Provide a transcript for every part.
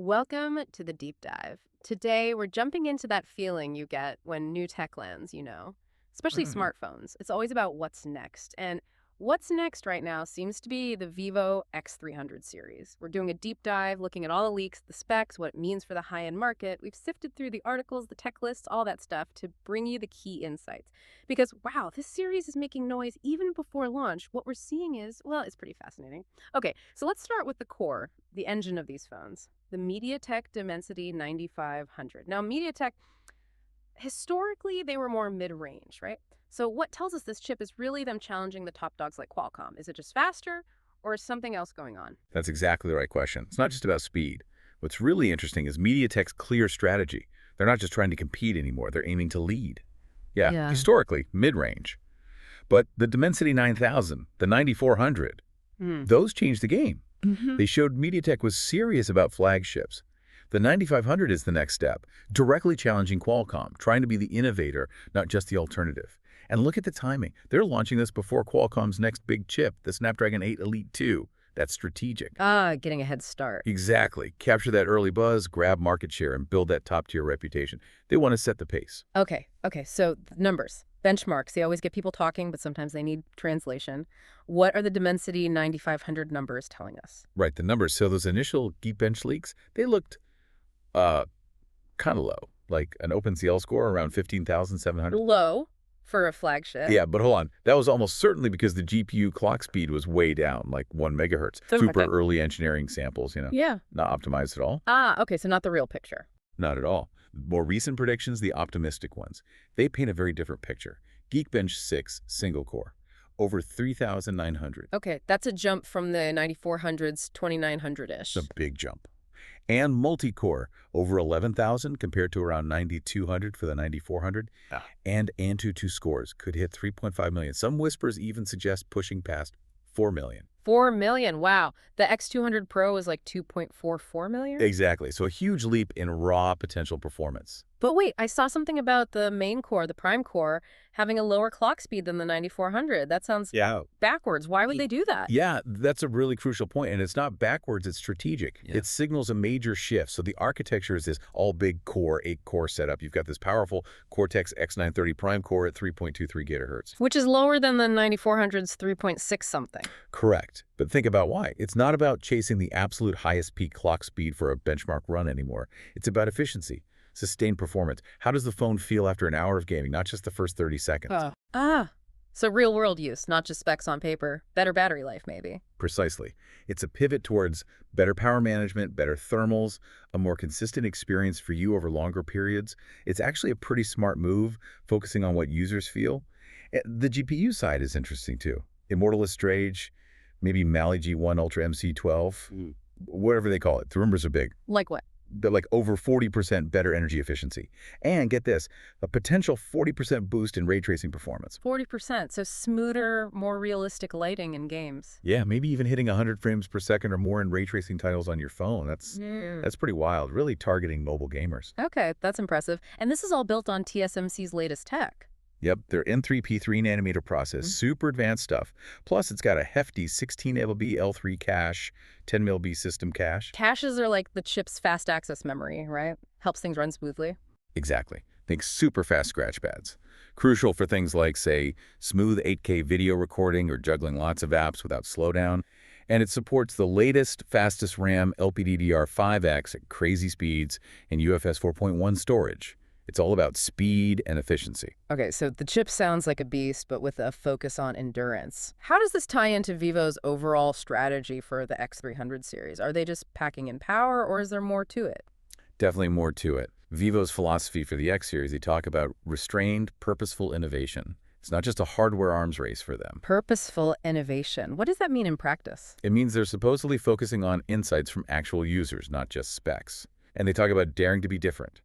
Welcome to the deep dive. Today, we're jumping into that feeling you get when new tech lands, especially Mhm. smartphones. It's always about what's next. And what's next right now seems to be the Vivo X300 series. We're doing a deep dive, looking at all the leaks, the specs, what it means for the high end market. We've sifted through the articles, the tech lists, all that stuff to bring you the key insights. Because, wow, this series is making noise even before launch. What we're seeing is, well, it's pretty fascinating. Okay, so let's start with the core, the engine of these phones, the MediaTek Dimensity 9500. Now, MediaTek, historically, they were more mid-range, right? So what tells us this chip is really them challenging the top dogs like Qualcomm? Is it just faster, or is something else going on? That's exactly the right question. It's not just about speed. What's really interesting is MediaTek's clear strategy. They're not just trying to compete anymore, they're aiming to lead. Yeah, Yeah. historically, mid-range. But the Dimensity 9000, the 9400, Hmm. those changed the game. Hmm. They showed MediaTek was serious about flagships. The 9500 is the next step, directly challenging Qualcomm, trying to be the innovator, not just the alternative. And look at the timing. They're launching this before Qualcomm's next big chip, the Snapdragon 8 Elite 2. That's strategic. Ah, getting a head start. Exactly. Capture that early buzz, grab market share, and build that top-tier reputation. They want to set the pace. Okay, so numbers, benchmarks, they always get people talking, but sometimes they need translation. What are the Dimensity 9500 numbers telling us? Right, the numbers. So those initial Geekbench leaks, they looked uh kind of low, like an OpenCL score around 15,700. Low for a flagship. Yeah, but hold on. That was almost certainly because the GPU clock speed was way down, like 1 megahertz. So, Super okay. early engineering samples, Yeah. not optimized at all. Ah, okay, so not the real picture. Not at all. More recent predictions, the optimistic ones, they paint a very different picture. Geekbench 6 single core, over 3,900. Okay, that's a jump from the 9400s, 2900-ish. It's a big jump. And multi-core, over 11,000 compared to around 9,200 for the 9400. Yeah. And Antutu scores could hit 3.5 million. Some whispers even suggest pushing past 4 million. 4 million, wow. The X200 Pro is like 2.44 million? Exactly. So a huge leap in raw potential performance. But wait, I saw something about the main core, the prime core, having a lower clock speed than the 9400. That sounds Yeah. backwards. Why would they do that? Yeah, that's a really crucial point, and it's not backwards, it's strategic. Yeah. It signals a major shift. So the architecture is this all-big core, 8-core setup. You've got this powerful Cortex X930 prime core at 3.23 gigahertz. Which is lower than the 9400's 3.6 something. Correct. But think about why. It's not about chasing the absolute highest peak clock speed for a benchmark run anymore. It's about efficiency, sustained performance. How does the phone feel after an hour of gaming, not just the first 30 seconds? Ah, so real world use, not just specs on paper. Better battery life, maybe. Precisely. It's a pivot towards better power management, better thermals, a more consistent experience for you over longer periods. It's actually a pretty smart move, focusing on what users feel. The GPU side is interesting too. Immortal Estrage, maybe Mali G1 Ultra MC12, whatever they call it. The rumors are big. Like what? They're like over 40% better energy efficiency. And get this, a potential 40% boost in ray tracing performance. 40%, so smoother, more realistic lighting in games. Yeah, maybe even hitting 100 frames per second or more in ray tracing titles on your phone. That's pretty wild, really targeting mobile gamers. Okay, that's impressive. And this is all built on TSMC's latest tech. Yep, their N3P3 nanometer process, super advanced stuff. Plus, it's got a hefty 16 LB L3 cache, 10 MB system cache. Caches are like the chip's fast access memory, right? Helps things run smoothly. Exactly. Think super fast scratch pads. Crucial for things like, say, smooth 8K video recording or juggling lots of apps without slowdown. And it supports the latest, fastest RAM LPDDR5X at crazy speeds and UFS 4.1 storage. It's all about speed and efficiency. Okay, so the chip sounds like a beast, but with a focus on endurance. How does this tie into Vivo's overall strategy for the X300 series? Are they just packing in power, or is there more to it? Definitely more to it. Vivo's philosophy for the X series, they talk about restrained, purposeful innovation. It's not just a hardware arms race for them. Purposeful innovation. What does that mean in practice? It means they're supposedly focusing on insights from actual users, not just specs. And they talk about daring to be different.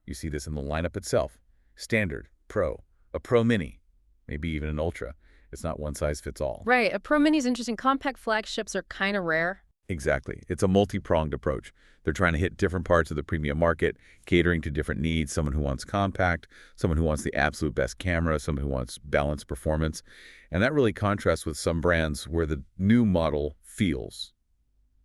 You see this in the lineup itself. Standard, Pro, a Pro Mini, maybe even an Ultra. It's not one size fits all. Right, a Pro Mini is interesting. Compact flagships are kind of rare. Exactly. It's a multi-pronged approach. They're trying to hit different parts of the premium market, catering to different needs. Someone who wants compact, someone who wants the absolute best camera, someone who wants balanced performance. And that really contrasts with some brands where the new model feels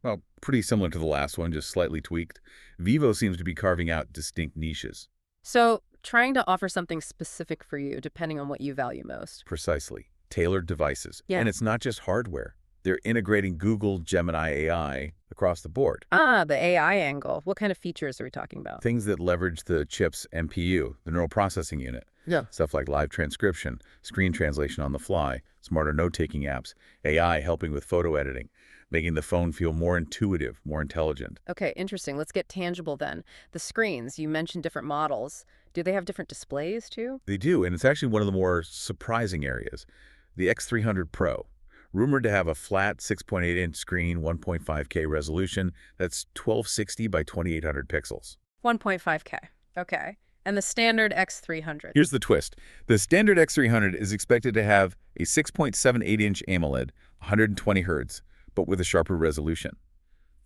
Well, pretty similar to the last one, just slightly tweaked. Vivo seems to be carving out distinct niches. So, trying to offer something specific for you, depending on what you value most. Precisely. Tailored devices. Yeah. And it's not just hardware. They're integrating Google Gemini AI across the board. Ah, the AI angle. What kind of features are we talking about? Things that leverage the chip's NPU, the neural processing unit. Yeah. Stuff like live transcription, screen translation on the fly, smarter note-taking apps, AI helping with photo editing, making the phone feel more intuitive, more intelligent. Okay, interesting. Let's get tangible then. The screens, you mentioned different models. Do they have different displays too? They do, and it's actually one of the more surprising areas. The X300 Pro, rumored to have a flat 6.8-inch screen, 1.5K resolution, that's 1260 by 2800 pixels. 1.5K. Okay. And the standard X300. Here's the twist. The standard X300 is expected to have a 6.78-inch AMOLED, 120 Hz, but with a sharper resolution.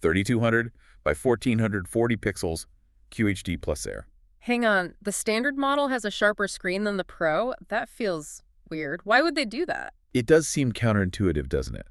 3200 by 1440 pixels, QHD plus Air. Hang on. The standard model has a sharper screen than the Pro? That feels weird. Why would they do that? It does seem counterintuitive, doesn't it?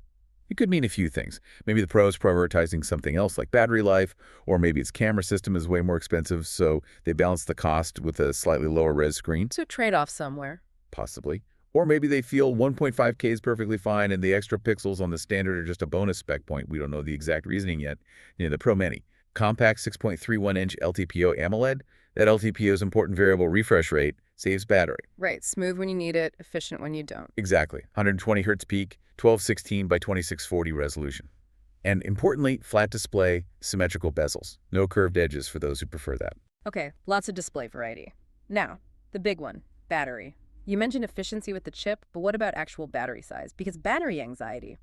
It could mean a few things. Maybe the Pro is prioritizing something else like battery life, or maybe its camera system is way more expensive, so they balance the cost with a slightly lower res screen. So trade-off somewhere. Possibly. Or maybe they feel 1.5K is perfectly fine and the extra pixels on the standard are just a bonus spec point. We don't know the exact reasoning yet. The Pro Mini. Compact 6.31-inch LTPO AMOLED. That LTPO's important variable refresh rate saves battery. Right. Smooth when you need it, efficient when you don't. Exactly. 120 Hz peak, 1216 by 2640 resolution. And importantly, flat display, symmetrical bezels. No curved edges for those who prefer that. Okay, lots of display variety. Now, the big one, battery. You mentioned efficiency with the chip, but what about actual battery size? Because battery anxiety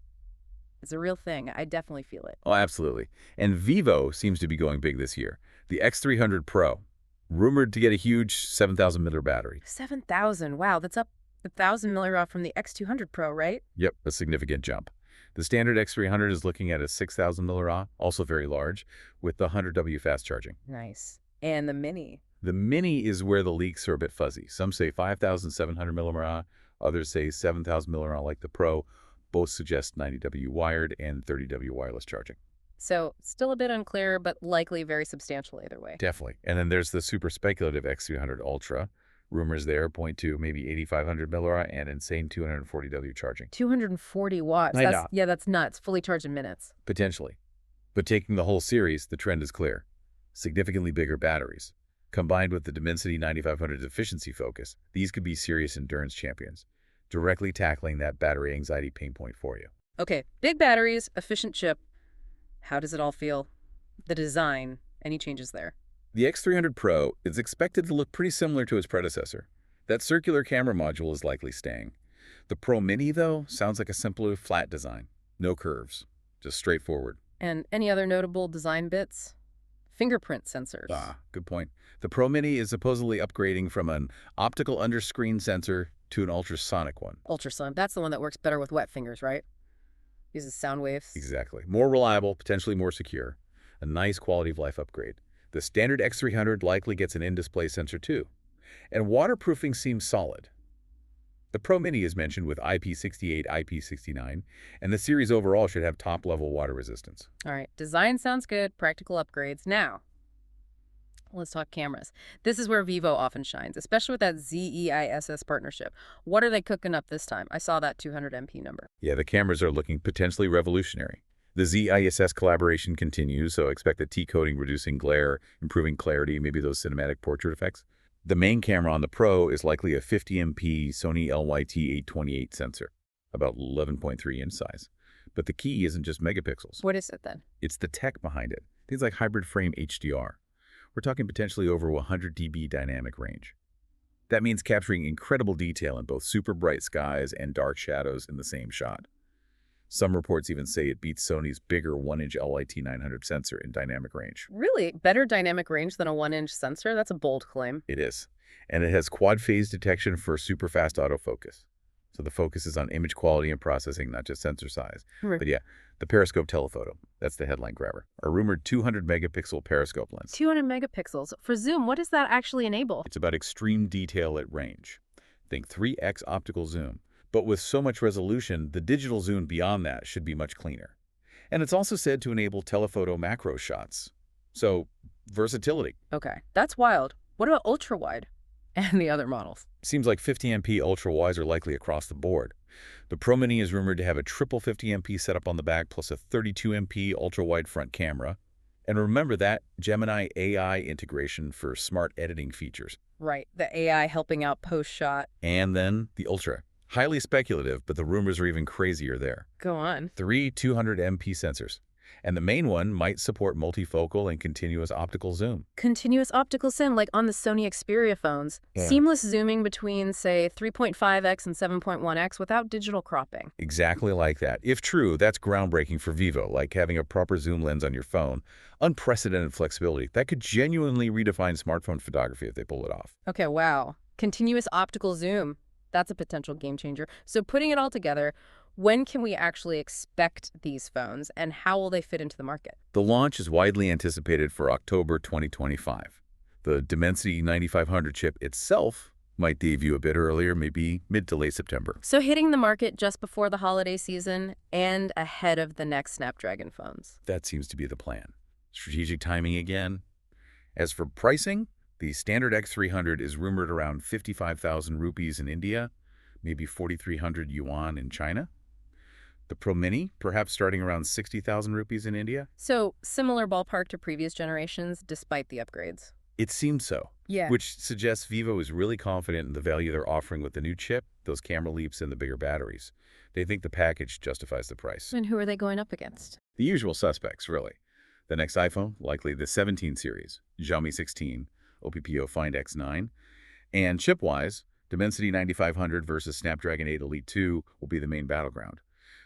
is a real thing. I definitely feel it. Oh, absolutely. And Vivo seems to be going big this year. The X300 Pro, rumored to get a huge 7,000 mAh battery. 7,000. Wow, that's up 1,000 mAh from the X200 Pro, right? Yep, a significant jump. The standard X300 is looking at a 6,000 mAh, also very large, with the 100W fast charging. Nice. And the Mini. The Mini is where the leaks are a bit fuzzy. Some say 5,700 mAh, others say 7,000 mAh like the Pro. Both suggest 90W wired and 30W wireless charging. So, still a bit unclear, but likely very substantial either way. Definitely. And then there's the super speculative X300 Ultra. Rumors there point to maybe 8,500 mAh and insane 240W charging. 240 watts. I know. Yeah, that's nuts. Fully charged in minutes. Potentially. But taking the whole series, the trend is clear. Significantly bigger batteries. Combined with the Dimensity 9500's efficiency focus, these could be serious endurance champions, directly tackling that battery anxiety pain point for you. Okay, big batteries, efficient chip. How does it all feel? The design, any changes there? The X300 Pro is expected to look pretty similar to its predecessor. That circular camera module is likely staying. The Pro Mini, though, sounds like a simpler, flat design. No curves, just straightforward. And any other notable design bits? Fingerprint sensors. Ah, good point. The Pro Mini is supposedly upgrading from an optical under-screen sensor to an ultrasonic one. Ultrasonic. That's the one that works better with wet fingers, right? Uses sound waves. Exactly. More reliable, potentially more secure. A nice quality of life upgrade. The standard X300 likely gets an in-display sensor too. And waterproofing seems solid. The Pro Mini is mentioned with IP68, IP69, and the series overall should have top-level water resistance. All right, design sounds good, practical upgrades. Now, let's talk cameras. This is where Vivo often shines, especially with that ZEISS partnership. What are they cooking up this time? I saw that 200 MP number. Yeah, the cameras are looking potentially revolutionary. The ZEISS collaboration continues, so expect the T-coding reducing glare, improving clarity, maybe those cinematic portrait effects. The main camera on the Pro is likely a 50MP Sony LYT-828 sensor, about 11.3 inch size. But the key isn't just megapixels. What is it then? It's the tech behind it. Things like hybrid frame HDR. We're talking potentially over 100 dB dynamic range. That means capturing incredible detail in both super bright skies and dark shadows in the same shot. Some reports even say it beats Sony's bigger 1-inch LYT-900 sensor in dynamic range. Really? Better dynamic range than a 1-inch sensor? That's a bold claim. It is. And it has quad-phase detection for super fast autofocus. So the focus is on image quality and processing, not just sensor size. Right. But yeah, the periscope telephoto, that's the headline grabber. A rumored 200-megapixel periscope lens. 200 megapixels. For zoom, what does that actually enable? It's about extreme detail at range. Think 3x optical zoom. But with so much resolution, the digital zoom beyond that should be much cleaner. And it's also said to enable telephoto macro shots. So, versatility. Okay, that's wild. What about ultra-wide and the other models? Seems like 50MP ultra-wides are likely across the board. The Pro Mini is rumored to have a triple 50MP setup on the back plus a 32MP ultra-wide front camera. And remember that Gemini AI integration for smart editing features. Right, the AI helping out post-shot. And then the Ultra. Highly speculative, but the rumors are even crazier there. Go on. 3 200MP sensors. And the main one might support multifocal and continuous optical zoom. Continuous optical zoom, like on the Sony Xperia phones. Yeah. Seamless zooming between, say, 3.5x and 7.1x without digital cropping. Exactly like that. If true, that's groundbreaking for Vivo, like having a proper zoom lens on your phone. Unprecedented flexibility. That could genuinely redefine smartphone photography if they pull it off. Okay, wow. Continuous optical zoom. That's a potential game changer. So putting it all together, when can we actually expect these phones, and how will they fit into the market? The launch is widely anticipated for October 2025. The Dimensity 9500 chip itself might debut a bit earlier, maybe mid to late September. So hitting the market just before the holiday season and ahead of the next Snapdragon phones. That seems to be the plan. Strategic timing again. As for pricing, the standard X300 is rumored around 55,000 rupees in India, maybe 4,300 yuan in China. The Pro Mini, perhaps starting around 60,000 rupees in India. So similar ballpark to previous generations, despite the upgrades. It seems so. Yeah. Which suggests Vivo is really confident in the value they're offering with the new chip, those camera leaps, and the bigger batteries. They think the package justifies the price. And who are they going up against? The usual suspects, really. The next iPhone, likely the 17 series, Xiaomi 16, OPPO Find X9. And chip-wise, Dimensity 9500 versus Snapdragon 8 Elite 2 will be the main battleground.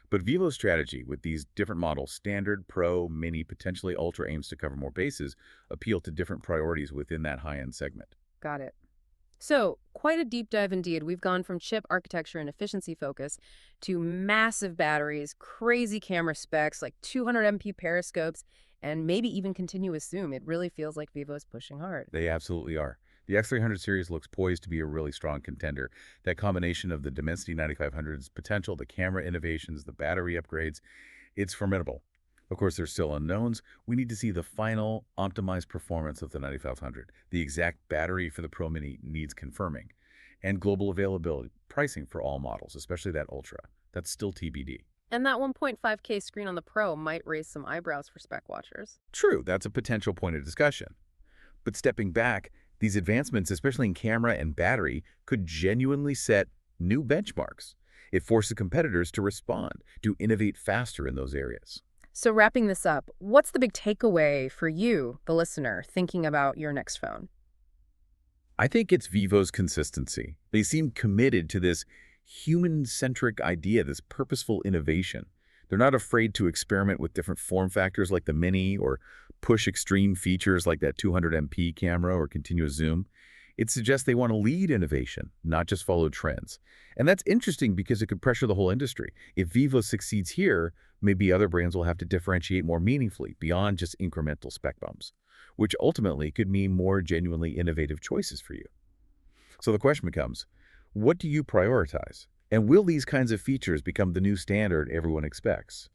But Vivo's strategy with these different models, standard, pro, mini, potentially ultra, aims to cover more bases, appeal to different priorities within that high-end segment. Got it. So, quite a deep dive indeed. We've gone from chip architecture and efficiency focus to massive batteries, crazy camera specs like 200MP periscopes, and maybe even continuous zoom. It really feels like Vivo is pushing hard. They absolutely are. The X300 series looks poised to be a really strong contender. That combination of the Dimensity 9500's potential, the camera innovations, the battery upgrades, it's formidable. Of course, there's still unknowns. We need to see the final optimized performance of the 9500. The exact battery for the Pro Mini needs confirming. And global availability, pricing for all models, especially that Ultra. That's still TBD. And that 1.5K screen on the Pro might raise some eyebrows for spec watchers. True, that's a potential point of discussion. But stepping back, these advancements, especially in camera and battery, could genuinely set new benchmarks. It forces competitors to respond, to innovate faster in those areas. So wrapping this up, what's the big takeaway for you, the listener, thinking about your next phone? I think it's Vivo's consistency. They seem committed to this human-centric idea, this purposeful innovation. They're not afraid to experiment with different form factors like the Mini or push extreme features like that 200MP camera or continuous zoom. It suggests they want to lead innovation, not just follow trends. And that's interesting because it could pressure the whole industry. If Vivo succeeds here, maybe other brands will have to differentiate more meaningfully beyond just incremental spec bumps, which ultimately could mean more genuinely innovative choices for you. So the question becomes, what do you prioritize? And will these kinds of features become the new standard everyone expects?